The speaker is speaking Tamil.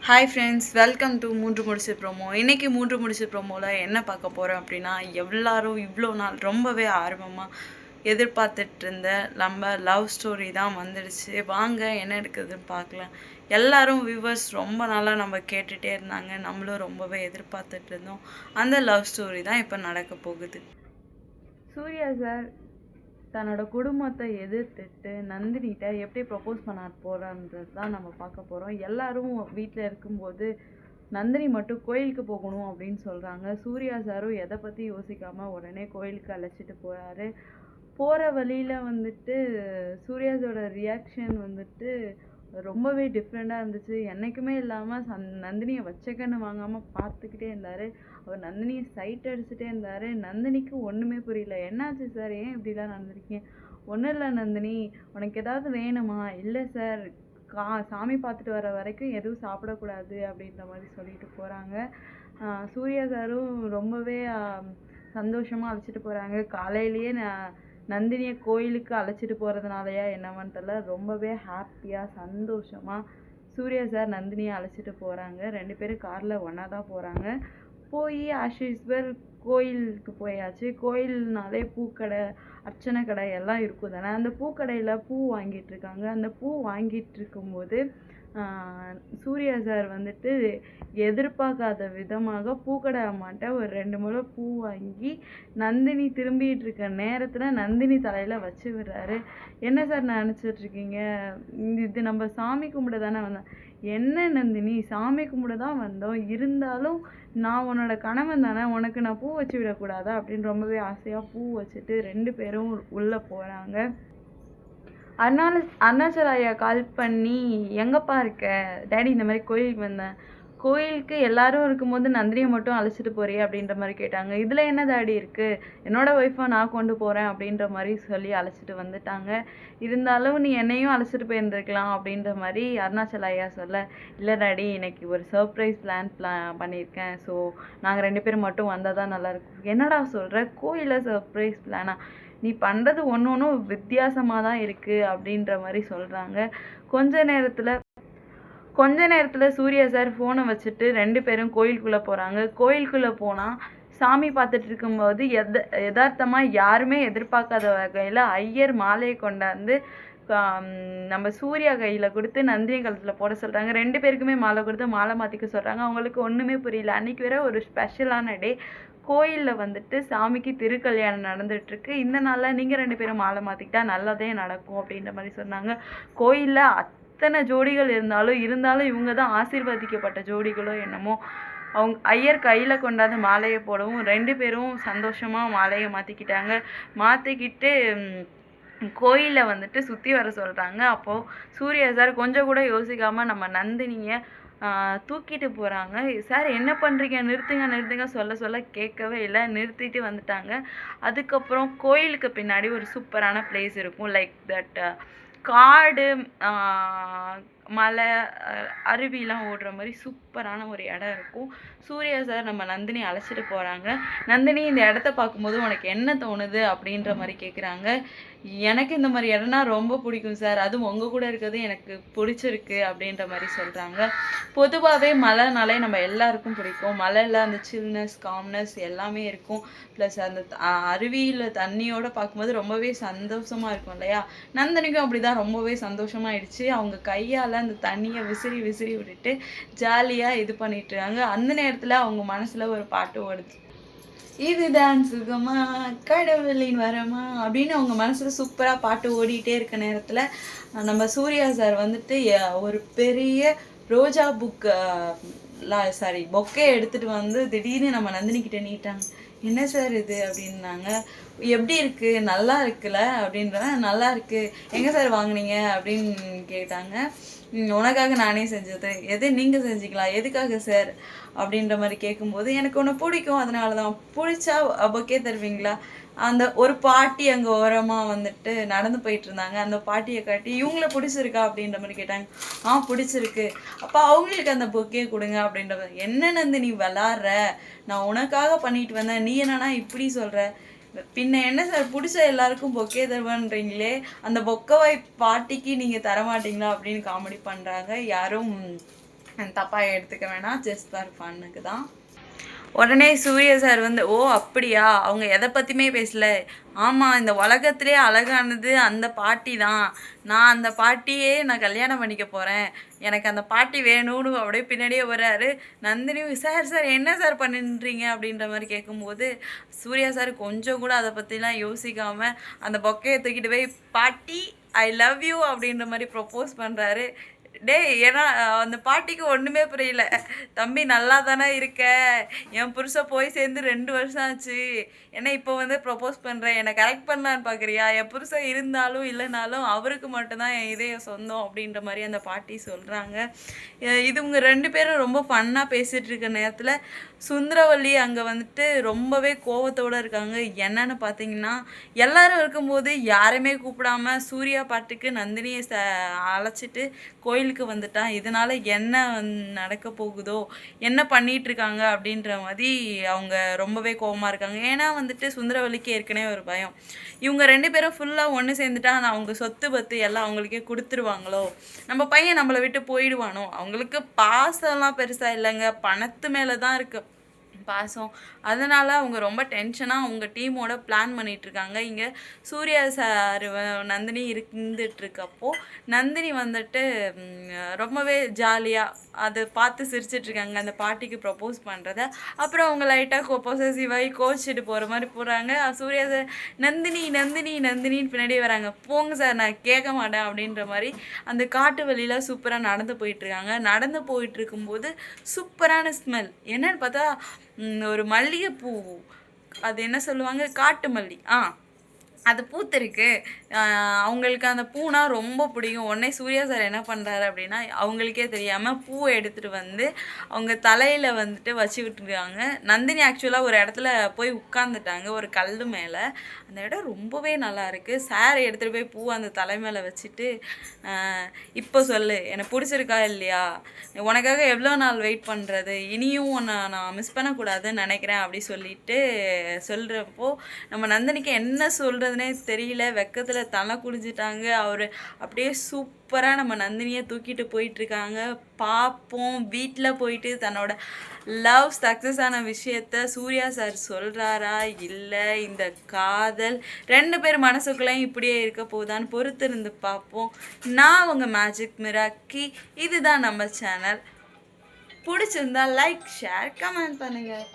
ஹாய் ஃப்ரெண்ட்ஸ், வெல்கம் டு மூன்று முடிச்சு ப்ரோமோ. இன்றைக்கி மூன்று முடிச்சு ப்ரோமோவில் என்ன பார்க்க போகிறோம் அப்படின்னா, எல்லாரும் இவ்வளோ நாள் ரொம்பவே ஆர்வமாக எதிர்பார்த்துட்டு இருந்த நம்ம லவ் ஸ்டோரி தான் வந்துடுச்சு. வாங்க என்ன இருக்குதுன்னு பார்க்கலாம். எல்லாரும் வியூவர்ஸ் ரொம்ப நாளாக நம்ம கேட்டுகிட்டே இருந்தாங்க, நம்மளும் ரொம்பவே எதிர்பார்த்துட்டு இருந்தோம். அந்த லவ் ஸ்டோரி தான் இப்போ நடக்க போகுது. சூர்யா சார் தன்னோட குடும்பத்தை எதிர்த்துட்டு நந்தினிகிட்ட எப்படி ப்ரப்போஸ் பண்ண போகிறான்றது தான் நம்ம பார்க்க போகிறோம். எல்லாரும் வீட்டில் இருக்கும்போது நந்தினி மட்டும் கோயிலுக்கு போகணும் அப்படின்னு சொல்கிறாங்க. சூர்யா சாரும் எதை பற்றி யோசிக்காமல் உடனே கோயிலுக்கு அழைச்சிட்டு போகிறாரு. போகிற வழியில் வந்துட்டு சூர்யாஸோட ரியாக்ஷன் வந்துட்டு ரொம்பவே டிஃப்ரெண்ட்டாக இருந்துச்சு. என்றைக்குமே இல்லாமல் நந்தினியை வச்சக்கன்னு வாங்காமல் பார்த்துக்கிட்டே இருந்தார். அவர் நந்தினியை சைட் அடிச்சுட்டே இருந்தார். நந்தினிக்கு ஒன்றுமே புரியல. என்னாச்சு சார், ஏன் இப்படிலாம் நடந்திருக்கீங்க? ஒன்றும் இல்லை நந்தினி, உனக்கு ஏதாவது வேணுமா? இல்லை சார், சாமி பார்த்துட்டு வர வரைக்கும் எதுவும் சாப்பிடக்கூடாது அப்படின்ற மாதிரி சொல்லிட்டு போகிறாங்க. சூர்யா சாரும் ரொம்பவே சந்தோஷமாக அழைச்சிட்டு போகிறாங்க. காலையிலேயே நந்தினியை கோயிலுக்கு அழைச்சிட்டு போகிறதுனாலயா என்னவான்னு தெரியல, ரொம்பவே ஹாப்பியாக சந்தோஷமாக சூர்யா சார் நந்தினியை அழைச்சிட்டு போகிறாங்க. 2 பேரும் காரில் ஒன்றா தான் போகிறாங்க. போய் ஆஸ் யூஸ்வல் கோயிலுக்கு போயாச்சு. கோயில்னாலே பூக்கடை, அர்ச்சனை கடை எல்லாம் இருக்கும் தானே. அந்த பூக்கடையில் பூ வாங்கிட்டு இருக்காங்க. அந்த பூ வாங்கிட்டு இருக்கும்போது சூர்யா சார் வந்துட்டு எதிர்பார்க்காத விதமாக பூக்கடை அம்மாட்ட ஒரு 2 முழம் பூ வாங்கி நந்தினி திரும்பிட்டு இருக்க நேரத்தில் நந்தினி தலையில் வச்சு விடுறாரு. என்ன சார் நினச்சிட்டு இருக்கீங்க? இது நம்ம சாமி கும்பிட தானே வந்தோம். என்ன நந்தினி, சாமி கும்பிட தான் வந்தோம், இருந்தாலும் நான் உன்னோட கணவன் தானே, உனக்கு நான் பூ வச்சு விடக்கூடாதா அப்படின்னு ரொம்பவே ஆசையாக பூ வச்சுட்டு 2 பேரும் உள்ளே போகிறாங்க. அருணாச்சல ஐயா கால் பண்ணி, எங்கப்பா இருக்க? டேடி இந்த மாதிரி கோயிலுக்கு வந்தேன். கோயிலுக்கு எல்லாரும் இருக்கும்போது நந்தினியை மட்டும் அழைச்சிட்டு போறியே அப்படின்ற மாதிரி கேட்டாங்க. இதில் என்ன டேடி இருக்குது, என்னோட ஒய்ஃபை நான் கொண்டு போகிறேன் அப்படின்ற மாதிரி சொல்லி அழைச்சிட்டு வந்துட்டாங்க. இருந்தாலும் நீ என்னையும் அழைச்சிட்டு போயிருந்துருக்கலாம் அப்படின்ற மாதிரி அருணாச்சல ஐயா சொல்ல, இல்லை டேடி இன்னைக்கு ஒரு சர்ப்ரைஸ் பிளான் பண்ணியிருக்கேன். ஸோ நாங்கள் 2 பேரும் மட்டும் வந்தால் தான் நல்லாயிருக்கும். என்னடா சொல்கிற, கோயிலில் சர்ப்ரைஸ் பிளானா? நீ பண்ணுறது ஒன்றும் வித்தியாசமாக தான் இருக்குது அப்படின்ற மாதிரி சொல்கிறாங்க. கொஞ்ச நேரத்தில் சூர்யா சார் ஃபோனை வச்சுட்டு 2 பேரும் கோயிலுக்குள்ளே போகிறாங்க. கோயிலுக்குள்ளே போனால் சாமி பார்த்துட்டு இருக்கும்போது யதார்த்தமாக யாருமே எதிர்பார்க்காத வகையில் ஐயர் மாலையை கொண்டாந்து நம்ம சூர்யா கையில் கொடுத்து நந்தினி கழுத்தில் போட சொல்கிறாங்க. 2 பேருக்குமே மாலை கொடுத்து மாலை மாற்றிக்க சொல்கிறாங்க. அவங்களுக்கு ஒன்றுமே புரியல. அன்றைக்கி வேற ஒரு ஸ்பெஷலான டே. கோயிலில் வந்துட்டு சாமிக்கு திருக்கல்யாணம் நடந்துகிட்ருக்கு. இந்த நாளில் நீங்கள் 2 பேரும் மாலை மாற்றிக்கிட்டா நல்லதே நடக்கும் அப்படின்ற மாதிரி சொன்னாங்க. கோயிலில் அத்தனை ஜோடிகள் இருந்தாலும் இவங்க தான் ஆசீர்வதிக்கப்பட்ட ஜோடிகளோ என்னமோ. அவங்க ஐயர் கையில் கொண்டாந்து மாலையை போடவும் 2 பேரும் சந்தோஷமாக மாலையை மாற்றிக்கிட்டாங்க. மாற்றிக்கிட்டு கோயிலில் வந்துட்டு சுற்றி வர சொல்கிறாங்க. அப்போது சூர்யா சார் கொஞ்சம் கூட யோசிக்காமல் நம்ம நந்தினியை தூக்கிட்டு போகிறாங்க. சார் என்ன பண்ணுறீங்க, நிறுத்துங்க சொல்ல கேட்கவே இல்லை. நிறுத்திட்டு வந்துட்டாங்க. அதுக்கப்புறம் கோயிலுக்கு பின்னாடி ஒரு சூப்பரான பிளேஸ் இருக்கும். லைக் தட் காடு, மலை, அருவிலாம் ஓடுற மாதிரி சூப்பரான ஒரு இடம் இருக்கும். சூர்யா சார் நம்ம நந்தினி அழைச்சிட்டு போகிறாங்க. நந்தினி இந்த இடத்த பார்க்கும்போது உனக்கு என்ன தோணுது அப்படின்ற மாதிரி கேட்குறாங்க. எனக்கு இந்த மாதிரி இடம்னா ரொம்ப பிடிக்கும் சார், அதுவும் உங்கள் கூட இருக்கிறது எனக்கு பிடிச்சிருக்கு அப்படின்ற மாதிரி சொல்கிறாங்க. பொதுவாகவே மலைனாலே நம்ம எல்லாருக்கும் பிடிக்கும். மலையில் அந்த சில்னஸ், காம்னஸ் எல்லாமே இருக்கும். ப்ளஸ் அந்த அருவியில் தண்ணியோடு பார்க்கும்போது ரொம்பவே சந்தோஷமாக இருக்கும் இல்லையா? நந்தினிக்கும் அப்படி தான் ரொம்பவே சந்தோஷமாயிடுச்சு. அவங்க கையால் அந்த தண்ணியை விசிறி விட்டுட்டு ஜாலியாக இது பண்ணிட்டுருக்காங்க. அந்த நேரத்தில் அவங்க மனசில் ஒரு பாட்டு ஓடுது. இதுதான் சுகமா, கடவுளின் வரமா அப்படின்னு அவங்க மனசில் சூப்பராக பாட்டு ஓடிட்டே இருக்க நேரத்தில் நம்ம சூர்யா சார் வந்துட்டு ஒரு பெரிய ரோஜா பொக்கே எடுத்துகிட்டு வந்து திடீர்னு நம்ம நந்தினிக்கிட்ட நீட்டாங்க. என்ன சார் இது அப்படின்னாங்க. எப்படி இருக்குது, நல்லா இருக்குல்ல அப்படின்றத. நல்லா இருக்குது, எங்கே சார் வாங்கினீங்க அப்படின்னு கேட்டாங்க. உனக்காக நானே செஞ்சது. எது நீங்கள் செஞ்சீங்களா, எதுக்காக சார் அப்படின்ற மாதிரி கேட்கும்போது, எனக்கு ஒன்று பிடிக்கும் அதனால தான். பிடிச்சா பொக்கே தருவீங்களா? அந்த ஒரு பாட்டி அங்கே ஓரமாக வந்துட்டு நடந்து போயிட்டு இருந்தாங்க. அந்த பாட்டியை காட்டி இவங்கள பிடிச்சிருக்கா அப்படின்ற மாதிரி கேட்டாங்க. பிடிச்சிருக்கு, அப்போ அவங்களுக்கு அந்த பொக்கே கொடுங்க அப்படின்ற. என்ன நந்து நீ விளாட்ற, நான் உனக்காக பண்ணிட்டு வந்தேன், நீ என்னன்னா இப்படி சொல்கிற? பின்ன என்ன சார், பிடிச்ச எல்லாருக்கும் பொக்கே தருவான்றீங்களே, அந்த பொக்கவை பாட்டிக்கு நீங்கள் தரமாட்டீங்களா அப்படின்னு காமெடி பண்ணுறாங்க. யாரும் தப்பாக எடுத்துக்க வேணாம், ஜஸ்ட் ஃபார் ஃபன்னுக்கு தான். உடனே சூர்யா சார் வந்து, ஓ அப்படியா, அவங்க எதை பற்றியுமே பேசல. ஆமாம், இந்த உலகத்திலே அழகானது அந்த பாட்டி தான். நான் அந்த பாட்டியே நான் கல்யாணம் பண்ணிக்க போகிறேன், எனக்கு அந்த பாட்டி வேணும்னு அப்படியே பின்னாடியே வர்றாரு. நந்தினியும், சார் சார் என்ன சார் பண்ணுறீங்க அப்படின்ற மாதிரி கேட்கும்போது, சூர்யா சார் கொஞ்சம் கூட அதை பற்றிலாம் யோசிக்காமல் அந்த பொக்கையை தூக்கிட்டு போய், பாட்டி ஐ லவ் யூ அப்படின்ற மாதிரி ப்ரொப்போஸ் பண்ணுறாரு. டேய், ஏன்னா அந்த பாட்டிக்கு ஒன்றுமே புரியல. தம்பி நல்லா தானே இருக்க, என் புருஷன் போய் சேர்ந்து 2 வருஷம் ஆச்சு, ஏன்னா இப்போ வந்து ப்ரப்போஸ் பண்ணுறேன், என்னை கரெக்ட் பண்ணலான்னு பார்க்குறியா? என் புருஷன் இருந்தாலும் இல்லைனாலும் அவருக்கு மட்டும்தான் என் இதயம் சொந்தம் அப்படின்ற மாதிரி அந்த பாட்டி சொல்கிறாங்க. இவங்க 2 பேரும் ரொம்ப ஃபன்னாக பேசிகிட்டு இருக்க நேரத்தில் சுந்தரவல்லி அங்கே வந்துட்டு ரொம்பவே கோவத்தோடு இருக்காங்க. என்னன்னு பார்த்தீங்கன்னா, எல்லாரும் இருக்கும்போது யாருமே கூப்பிடாம சூர்யா பாட்டுக்கு நந்தினியை அழைச்சிட்டு கோயிலுக்கு வந்துட்டான். இதனால் என்ன நடக்க போகுதோ, என்ன பண்ணிகிட்ருக்காங்க அப்படின்ற மாதிரி அவங்க ரொம்பவே கோவமாக இருக்காங்க. ஏன்னா வந்துட்டு சுந்தரவல்லிக்கு ஏற்கனவே ஒரு பயம், இவங்க 2 பேரும் ஃபுல்லாக ஒன்று சேர்ந்துட்டா நான் அவங்க சொத்து பத்து எல்லாம் அவங்களுக்கே கொடுத்துருவாங்களோ, நம்ம பையன் நம்மளை விட்டு போயிடுவானோ. அவங்களுக்கு பாசம்லாம் பெருசாக இல்லைங்க, பணத்து மேலே தான் இருக்குது பாசம். அதனால் அவங்க ரொம்ப டென்ஷனாக அவங்க டீமோட பிளான் பண்ணிகிட்ருக்காங்க. இங்கே சூர்யா சார் நந்தினி இருந்துட்டுருக்கப்போ நந்தினி வந்துட்டு ரொம்பவே ஜாலியாக அதை பார்த்து சிரிச்சிட்ருக்காங்க அந்த பாட்டிக்கு ப்ரப்போஸ் பண்ணுறத. அப்புறம் அவங்க லைட்டாக பொசசிவாகி கோச்சிட்டு போகிற மாதிரி போகிறாங்க. சூர்யா சார், நந்தினி நந்தினி நந்தினின்னு பின்னாடியே வராங்க. போங்க சார், நான் கேட்க மாட்டேன் அப்படின்ற மாதிரி அந்த காட்டு வழியில் சூப்பராக நடந்து போயிட்டுருக்காங்க. நடந்து போயிட்டுருக்கும்போது சூப்பரான ஸ்மெல் என்னன்னு பார்த்தா, ஒரு மல்லிகைப்பூ, அது என்ன சொல்லுவாங்க, காட்டு மல்லி, அது பூத்திருக்கு. அவங்களுக்கு அந்த பூனா ரொம்ப பிடிக்கும். உடனே சூர்யா சார் என்ன பண்ணுறாரு அப்படின்னா, அவங்களுக்கே தெரியாமல் பூவை எடுத்துகிட்டு வந்து அவங்க தலையில் வந்துட்டு வச்சு விட்டுருக்காங்க. நந்தினி ஆக்சுவலாக ஒரு இடத்துல போய் உட்காந்துட்டாங்க, ஒரு கல் மேலே. அந்த இடம் ரொம்பவே நல்லா இருக்குது. சார் எடுத்துகிட்டு போய் பூ அந்த தலை மேலே வச்சுட்டு, இப்போ சொல்லு, எனக்கு பிடிச்சிருக்கா இல்லையா, உனக்காக எவ்வளோ நாள் வெயிட் பண்ணுறது, இனியும் உன்னை நான் மிஸ் பண்ணக்கூடாதுன்னு நினைக்கிறேன் அப்படி சொல்லிட்டு சொல்கிறப்போ நம்ம நந்தினிக்கு என்ன சொல்கிறதுனே தெரியல. வெக்கத்தில் தலை குடிஞ்சிட்டாங்க. அவர் அப்படியே சூப்பராக நம்ம நந்தினியை தூக்கிட்டு போயிட்டுருக்காங்க. பார்ப்போம், வீட்டில் போயிட்டு தன்னோட லவ் சக்ஸஸ் ஆன விஷயத்த சூர்யா சார் சொல்கிறாரா, இல்லை இந்த காதல் 2 பேர் மனசுக்குள்ளேயும் இப்படியே இருக்க போதான்னு பொறுத்து இருந்து பார்ப்போம். நான் உங்கள் மேஜிக் மிராக்கி, இதுதான் நம்ம சேனல். பிடிச்சிருந்தா லைக், ஷேர், கமெண்ட் பண்ணுங்கள்.